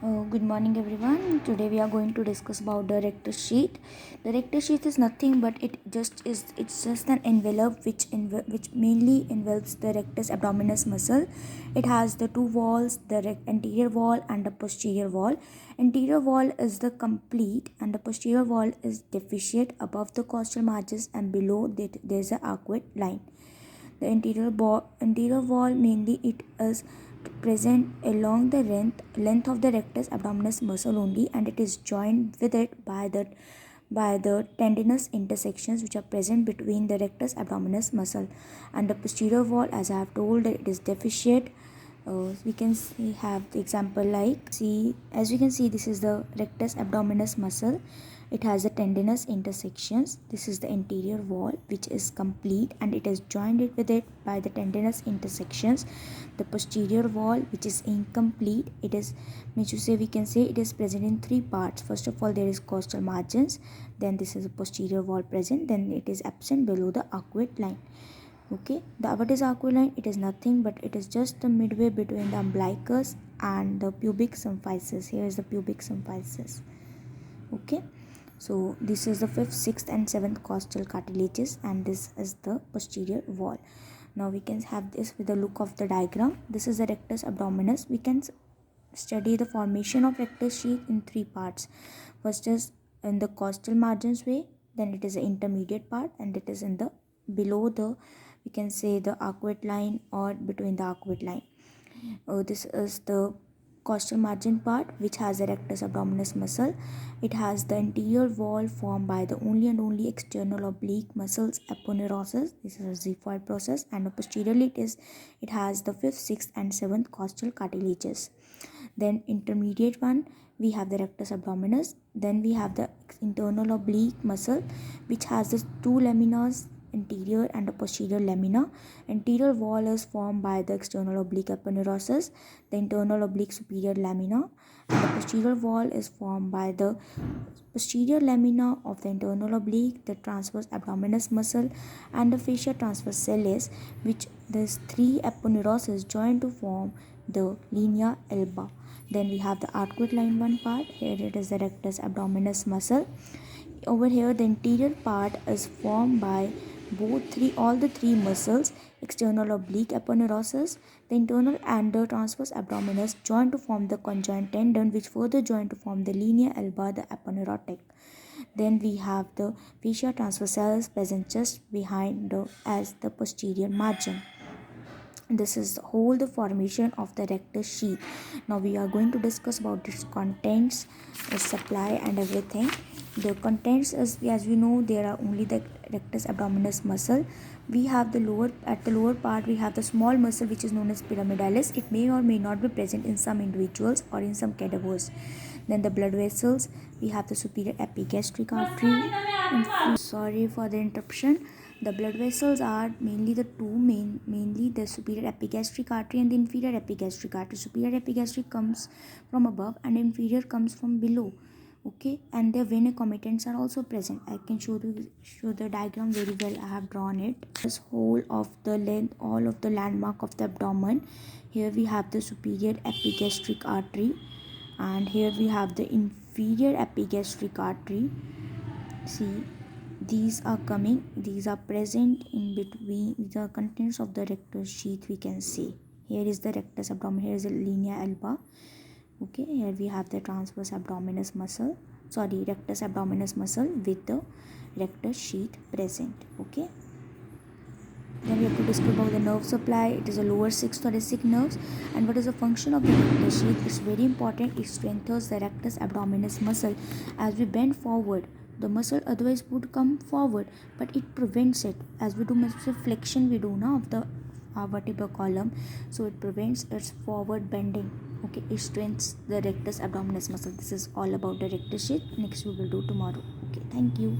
Good morning everyone. Today we are going to discuss about the rectus sheath. The rectus sheath is nothing but it's just an envelope which mainly envelops the rectus abdominis muscle. It has the two walls, the anterior wall and the posterior wall. Anterior wall is the complete and the posterior wall is deficient. Above the costal margins and below that there is a arcuate line. The anterior wall mainly it is present along the length of the rectus abdominis muscle only, and it is joined with it by the tendinous intersections which are present between the rectus abdominis muscle and the posterior wall. As I have told, it is deficient. We can see have the example like see as we can see, this is the rectus abdominis muscle. It has the tendinous intersections. This is the anterior wall which is complete and it is joined with it by the tendinous intersections. The posterior wall which is incomplete, it is means to say we can say it is present in three parts. First of all, there is costal margins, then this is a posterior wall present, then it is absent below the arcuate line. Okay, what is arcuate line? It is nothing but it is just the midway between the umbilicus and the pubic symphysis. Here is the pubic symphysis. Okay, so this is the fifth, sixth and seventh costal cartilages and this is the posterior wall. Now we can have this with the look of the diagram. This is the rectus abdominis. We can study the formation of rectus sheath in three parts. First is in the costal margins way, then it is the intermediate part, and it is in the below the we can say the arcuate line or between the arcuate line. This is the costal margin part which has the rectus abdominis muscle. It has the anterior wall formed by the only external oblique muscles aponeurosis. This is a xiphoid process, and posteriorly it has the fifth, sixth and seventh costal cartilages. Then intermediate one, we have the rectus abdominis. Then we have the internal oblique muscle which has the two laminas, anterior and the posterior lamina. Anterior wall is formed by the external oblique aponeurosis, the internal oblique superior lamina, and the posterior wall is formed by the posterior lamina of the internal oblique, the transverse abdominis muscle, and the fascia transversalis, which these three aponeuroses join to form the linea alba. Then we have the arcuate line one part. Here it is the rectus abdominis muscle. Over here the interior part is formed by all the three muscles, external oblique aponeurosis, the internal and the transverse abdominis join to form the conjoint tendon, which further join to form the linea alba, the aponeurotic. Then we have the fascia transversalis present just behind as the posterior margin. This is the formation of the rectus sheath. Now we are going to discuss about its contents, its supply and everything. The contents is, as we know, there are only the rectus abdominis muscle. We have the lower part we have the small muscle which is known as pyramidalis. It may or may not be present in some individuals or in some cadavers. Then the blood vessels, we have the superior epigastric artery. Sorry for the interruption. The blood vessels are mainly mainly the superior epigastric artery and the inferior epigastric artery. Superior epigastric comes from above and inferior comes from below. Okay, and the vena commitants are also present. I can show the diagram very well. I have drawn it. This whole of the length, all of the landmark of the abdomen. Here we have the superior epigastric artery, and here we have the inferior epigastric artery. See, these are present in between the contents of the rectus sheath. We can see here is the rectus abdomen, here is the linea alba. Okay, here we have the transverse abdominis muscle, rectus abdominis muscle with the rectus sheath present. Okay, then we have to discuss about the nerve supply. It is a lower six thoracic nerves. And what is the function of the rectus sheath? It's very important. It strengthens the rectus abdominis muscle. As we bend forward, the muscle otherwise would come forward, but it prevents it. As we do muscle flexion, we do now of the vertebral column, so it prevents its forward bending. Okay, it strengthens the rectus abdominis muscle. This is all about the rectus sheath. Next we will do tomorrow. Okay, thank you.